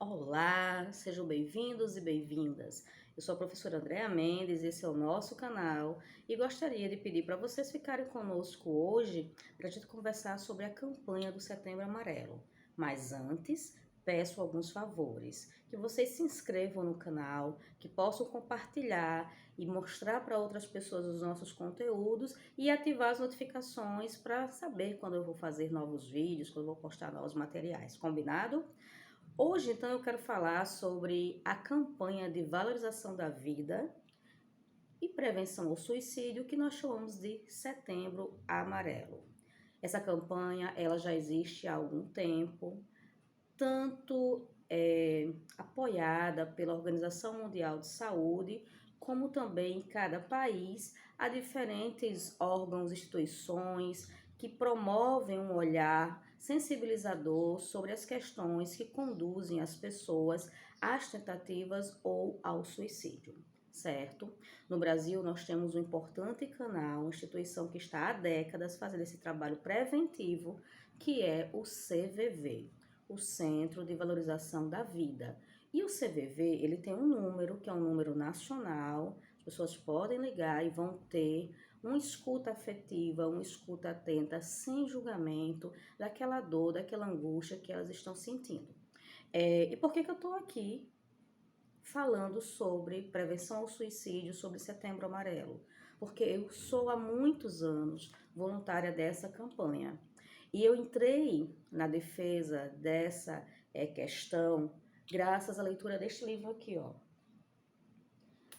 Olá, sejam bem-vindos e bem-vindas. Eu sou a professora Andréa Mendes, esse é o nosso canal e gostaria de pedir para vocês ficarem conosco hoje para a gente conversar sobre a campanha do Setembro Amarelo. Mas antes, peço alguns favores, que vocês se inscrevam no canal, que possam compartilhar e mostrar para outras pessoas os nossos conteúdos e ativar as notificações para saber quando eu vou fazer novos vídeos, quando eu vou postar novos materiais, combinado? Hoje, então, eu quero falar sobre a campanha de valorização da vida e prevenção ao suicídio que nós chamamos de Setembro Amarelo. Essa campanha, ela já existe há algum tempo, tanto apoiada pela Organização Mundial de Saúde, como também em cada país há diferentes órgãos, instituições que promovem um olhar sensibilizador sobre as questões que conduzem as pessoas às tentativas ou ao suicídio, certo? No Brasil, nós temos um importante canal, uma instituição que está há décadas fazendo esse trabalho preventivo, que é o CVV, o Centro de Valorização da Vida. E o CVV, ele tem um número, que é um número nacional, as pessoas podem ligar e vão ter uma escuta afetiva, uma escuta atenta, sem julgamento, daquela dor, daquela angústia que elas estão sentindo. E por que eu estou aqui falando sobre prevenção ao suicídio, sobre Setembro Amarelo? Porque eu sou há muitos anos voluntária dessa campanha. E eu entrei na defesa dessa questão graças à leitura deste livro aqui, ó.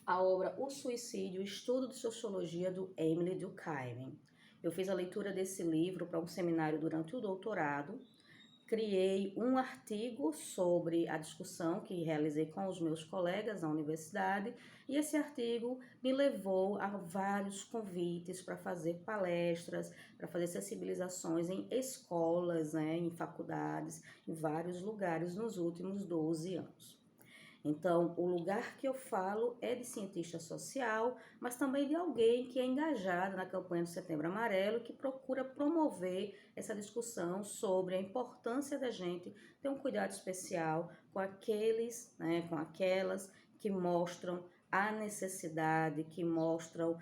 A obra O Suicídio, Estudo de Sociologia, do Emily Durkheim. Eu fiz a leitura desse livro para um seminário durante o doutorado, criei um artigo sobre a discussão que realizei com os meus colegas na universidade e esse artigo me levou a vários convites para fazer palestras, para fazer sensibilizações em escolas, né, em faculdades, em vários lugares nos últimos 12 anos. Então, o lugar que eu falo é de cientista social, mas também de alguém que é engajado na campanha do Setembro Amarelo, que procura promover essa discussão sobre a importância da gente ter um cuidado especial com aqueles, né, com aquelas que mostram a necessidade, que mostram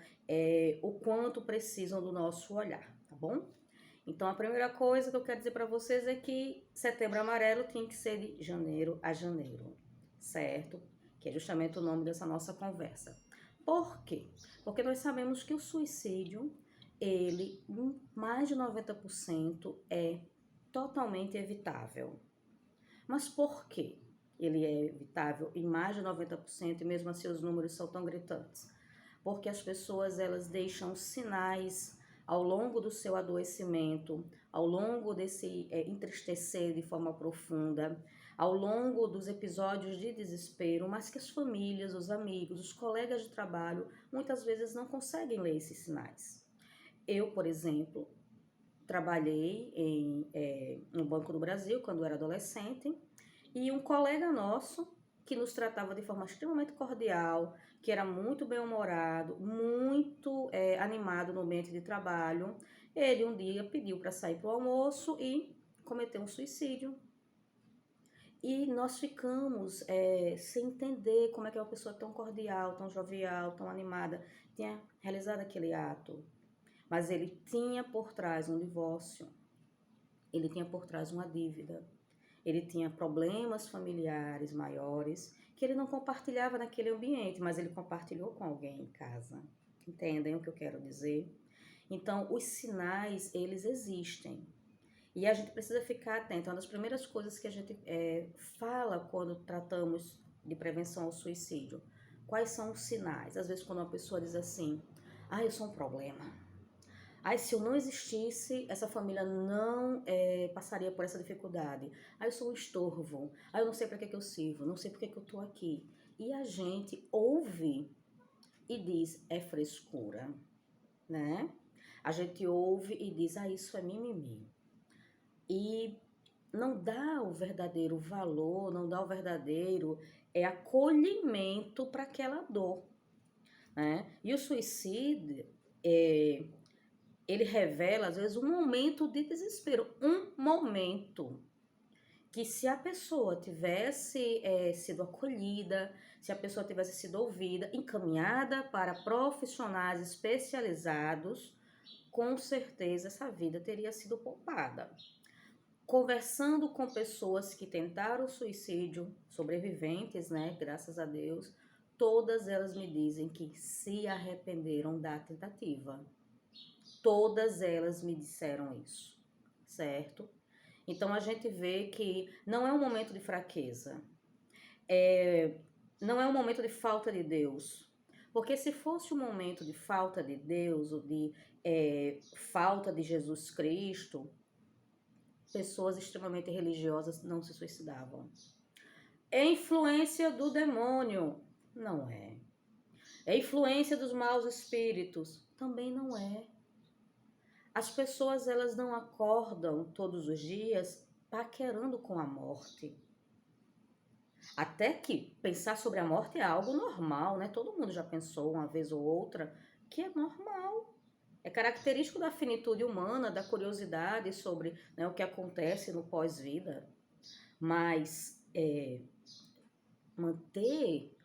o quanto precisam do nosso olhar, tá bom? Então, a primeira coisa que eu quero dizer para vocês é que Setembro Amarelo tem que ser de janeiro a janeiro, certo? Que é justamente o nome dessa nossa conversa. Por quê? Porque nós sabemos que o suicídio, ele, em mais de 90%, é totalmente evitável. Mas por quê? Ele é evitável em mais de 90% e mesmo assim os números são tão gritantes? Porque as pessoas, elas deixam sinais ao longo do seu adoecimento, ao longo desse entristecer de forma profunda, ao longo dos episódios de desespero, mas que as famílias, os amigos, os colegas de trabalho, muitas vezes não conseguem ler esses sinais. Eu, por exemplo, trabalhei no Banco do Brasil quando era adolescente e um colega nosso que nos tratava de forma extremamente cordial, que era muito bem-humorado, muito animado no ambiente de trabalho, ele um dia pediu para sair para o almoço e cometeu um suicídio. E nós ficamos sem entender como é que uma pessoa tão cordial, tão jovial, tão animada tinha realizado aquele ato. Mas ele tinha por trás um divórcio, ele tinha por trás uma dívida, ele tinha problemas familiares maiores que ele não compartilhava naquele ambiente, mas ele compartilhou com alguém em casa. Entendem o que eu quero dizer? Então, os sinais, eles existem. E a gente precisa ficar atento. Uma das primeiras coisas que a gente fala quando tratamos de prevenção ao suicídio. Quais são os sinais? Às vezes quando uma pessoa diz assim, eu sou um problema. Se eu não existisse, essa família não passaria por essa dificuldade. Eu sou um estorvo. Eu não sei para que eu sirvo, não sei por que eu tô aqui. E a gente ouve e diz, é frescura, né? A gente ouve e diz, isso é mimimi. E não dá o verdadeiro valor, não dá o verdadeiro acolhimento para aquela dor, né? E o suicídio, ele revela, às vezes, um momento de desespero, um momento. que se a pessoa tivesse sido acolhida, se a pessoa tivesse sido ouvida, encaminhada para profissionais especializados, com certeza essa vida teria sido poupada. Conversando com pessoas que tentaram suicídio, sobreviventes, né, graças a Deus, todas elas me dizem que se arrependeram da tentativa. Todas elas me disseram isso, certo? Então a gente vê que não é um momento de fraqueza, não é um momento de falta de Deus. Porque se fosse um momento de falta de Deus ou de falta de Jesus Cristo, pessoas extremamente religiosas não se suicidavam. É influência do demônio? Não é. É influência dos maus espíritos? Também não é. As pessoas, elas não acordam todos os dias paquerando com a morte. Até que pensar sobre a morte é algo normal, né? Todo mundo já pensou uma vez ou outra que é normal. É característico da finitude humana, da curiosidade sobre, né, o que acontece no pós-vida. Mas manter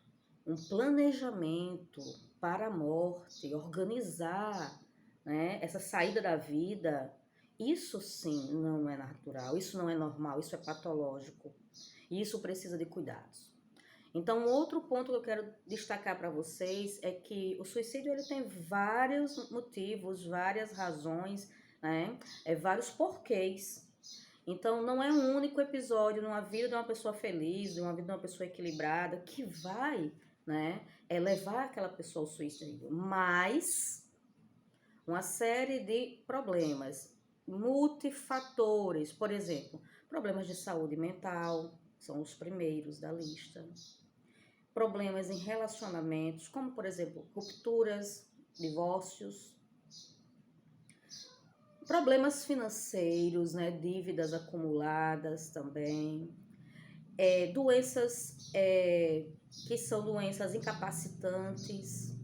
um planejamento para a morte, organizar, né, essa saída da vida, isso sim não é natural, isso não é normal, isso é patológico. E isso precisa de cuidados. Então, outro ponto que eu quero destacar para vocês é que o suicídio ele tem vários motivos, várias razões, né? Vários porquês. Então, não é um único episódio numa vida de uma pessoa feliz, de uma vida de uma pessoa equilibrada, que vai, né, levar aquela pessoa ao suicídio. Mas uma série de problemas multifatores, por exemplo, problemas de saúde mental, são os primeiros da lista. Problemas em relacionamentos, como por exemplo, rupturas, divórcios, problemas financeiros, né, dívidas acumuladas também, doenças que são doenças incapacitantes.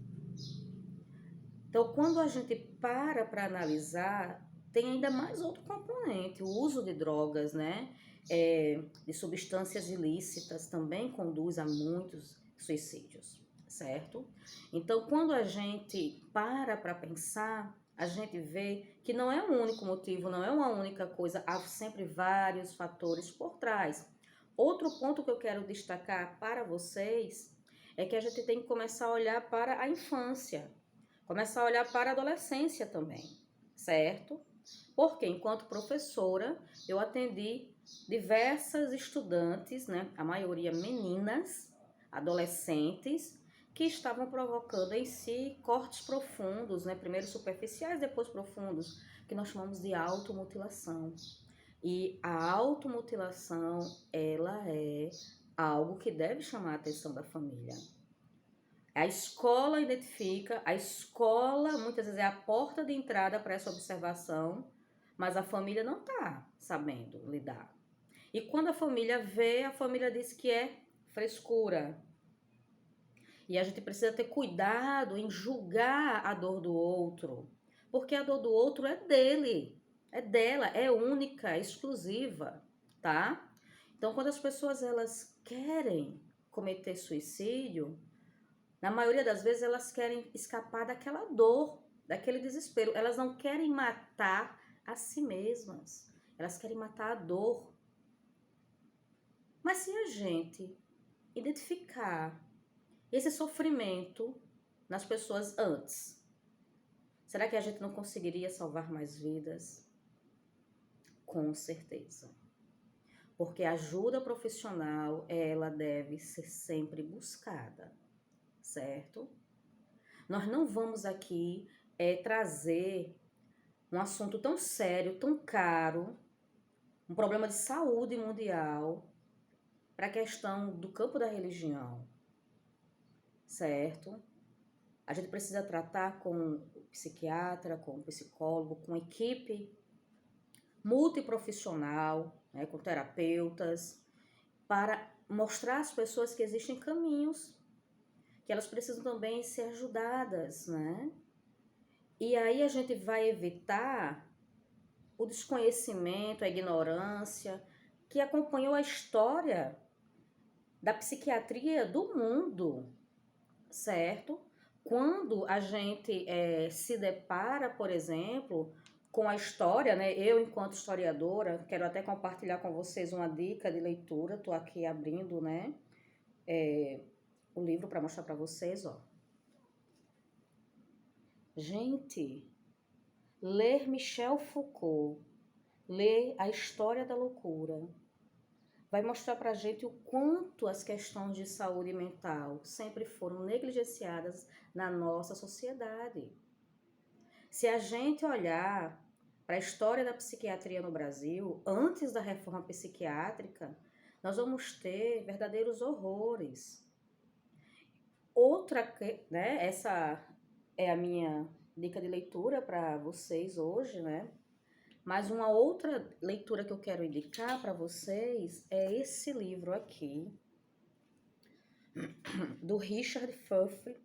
Então, quando a gente para analisar, tem ainda mais outro componente, o uso de drogas, né, de substâncias ilícitas também conduz a muitos suicídios, certo? Então, quando a gente para pensar, a gente vê que não é um único motivo, não é uma única coisa, há sempre vários fatores por trás. Outro ponto que eu quero destacar para vocês é que a gente tem que começar a olhar para a infância, começar a olhar para a adolescência também, certo? Porque enquanto professora, eu atendi diversas estudantes, né, a maioria meninas, adolescentes, que estavam provocando em si cortes profundos, né, primeiro superficiais, depois profundos, que nós chamamos de automutilação. E a automutilação, ela é algo que deve chamar a atenção da família. A escola identifica, a escola muitas vezes é a porta de entrada para essa observação, mas a família não está sabendo lidar. E quando a família vê, a família diz que é frescura. E a gente precisa ter cuidado em julgar a dor do outro, porque a dor do outro é dele, é dela, é única, é exclusiva, tá? Então, quando as pessoas elas querem cometer suicídio, na maioria das vezes elas querem escapar daquela dor, daquele desespero. Elas não querem matar a si mesmas. Elas querem matar a dor. Mas se a gente identificar esse sofrimento nas pessoas antes, será que a gente não conseguiria salvar mais vidas? Com certeza. Porque a ajuda profissional, ela deve ser sempre buscada, certo? Nós não vamos aqui trazer um assunto tão sério, tão caro, um problema de saúde mundial, para a questão do campo da religião, certo? A gente precisa tratar com o psiquiatra, com o psicólogo, com equipe multiprofissional, né, com terapeutas, para mostrar às pessoas que existem caminhos, que elas precisam também ser ajudadas, né? E aí a gente vai evitar o desconhecimento, a ignorância, que acompanhou a história da psiquiatria do mundo, certo? Quando a gente se depara, por exemplo, com a história, né? Eu, enquanto historiadora, quero até compartilhar com vocês uma dica de leitura. Estou aqui abrindo, né? O livro para mostrar para vocês, ó. Gente, ler Michel Foucault, ler A História da Loucura, vai mostrar para a gente o quanto as questões de saúde mental sempre foram negligenciadas na nossa sociedade. Se a gente olhar para a história da psiquiatria no Brasil, antes da reforma psiquiátrica, nós vamos ter verdadeiros horrores. Outra, né, essa é a minha dica de leitura para vocês hoje, né? Mas uma outra leitura que eu quero indicar para vocês é esse livro aqui, do Richard Firth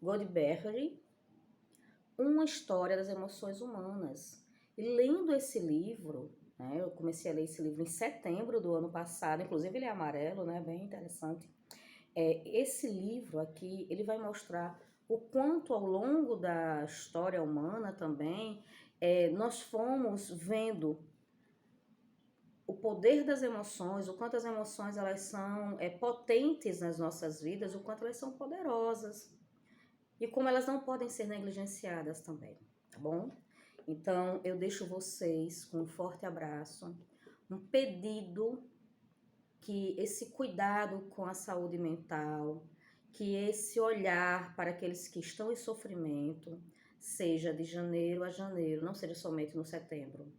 Godberry, Uma História das Emoções Humanas. E lendo esse livro, né, eu comecei a ler esse livro em setembro do ano passado, inclusive ele é amarelo, né, bem interessante. Esse livro aqui, ele vai mostrar o quanto ao longo da história humana também, nós fomos vendo o poder das emoções, o quanto as emoções elas são potentes nas nossas vidas, o quanto elas são poderosas e como elas não podem ser negligenciadas também, tá bom? Então, eu deixo vocês com um forte abraço, um pedido que esse cuidado com a saúde mental, que esse olhar para aqueles que estão em sofrimento, seja de janeiro a janeiro, não seja somente no setembro.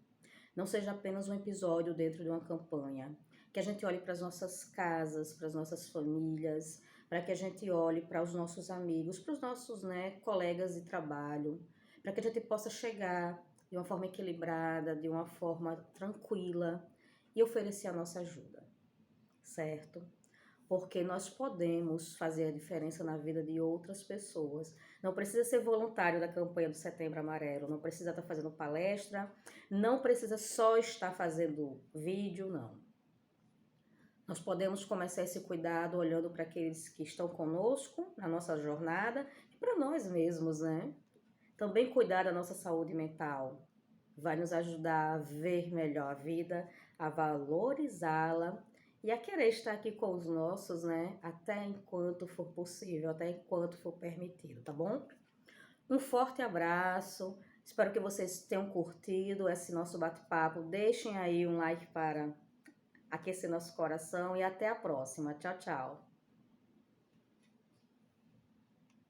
Não seja apenas um episódio dentro de uma campanha. Que a gente olhe para as nossas casas, para as nossas famílias, para que a gente olhe para os nossos amigos, para os nossos, né, colegas de trabalho, para que a gente possa chegar de uma forma equilibrada, de uma forma tranquila e oferecer a nossa ajuda, certo? Porque nós podemos fazer a diferença na vida de outras pessoas. Não precisa ser voluntário da campanha do Setembro Amarelo, não precisa estar fazendo palestra, não precisa só estar fazendo vídeo, não. Nós podemos começar esse cuidado olhando para aqueles que estão conosco na nossa jornada e para nós mesmos, né? Também cuidar da nossa saúde mental vai nos ajudar a ver melhor a vida, a valorizá-la e a querer estar aqui com os nossos, né? Até enquanto for possível, até enquanto for permitido, tá bom? Um forte abraço. Espero que vocês tenham curtido esse nosso bate-papo. Deixem aí um like para aquecer nosso coração e até a próxima. Tchau, tchau.